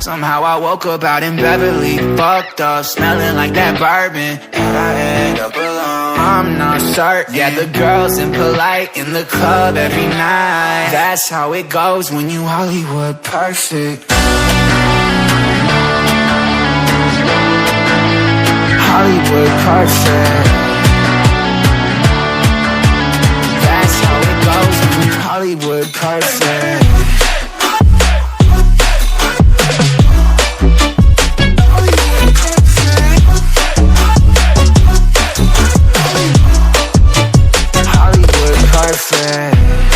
Somehow I woke up out in Beverly, fucked up, smelling like that bourbon. How'd I end up alone? I'm not certain. Yeah, the girls impolite in the club every night. That's how it goes when you Hollywood perfect. Hollywood perfect. That's how it goes when you Hollywood perfect.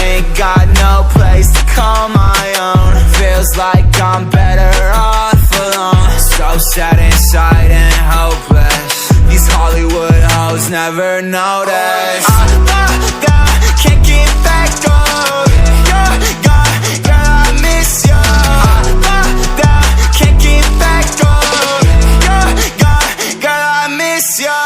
Ain't got no place to call my own. Feels like I'm better off alone. So sad inside and hopeless. These Hollywood hoes never notice. Can't get back up. Girl, I miss you. Can't get back up. Girl, I miss you.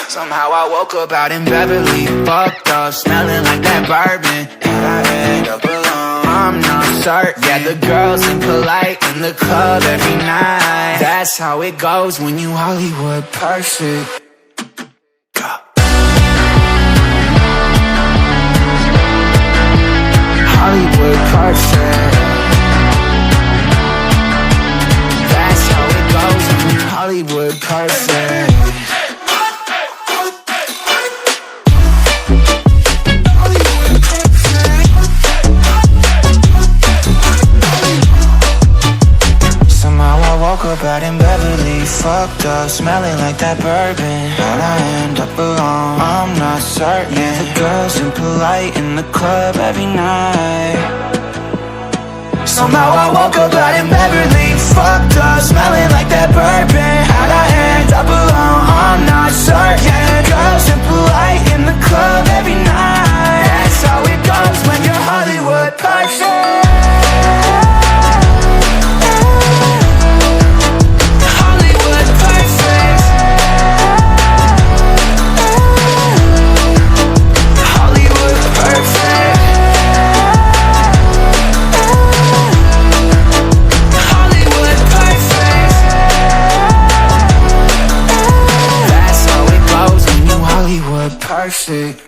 Somehow I woke up out in Beverly, fucked up, smelling like that bourbon. How'd I end up alone? I'm not certain. Yeah, the girls impolite in the club every night. That's how it goes when you Hollywood perfect. Hollywood perfect. That's how it goes when you Hollywood perfect. Woke up out in Beverly, fucked up, smelling like that bourbon. How'd I end up alone? I'm not certain. Yeah, the girls impolite in the club every night. Somehow I woke up out in Beverly, fucked up, smelling like that bourbon. How'd I end up alone? I'm not certain. Yeah, the girls impolite in the club every night. That's how it goes when you're Hollywood perfect. Perfect.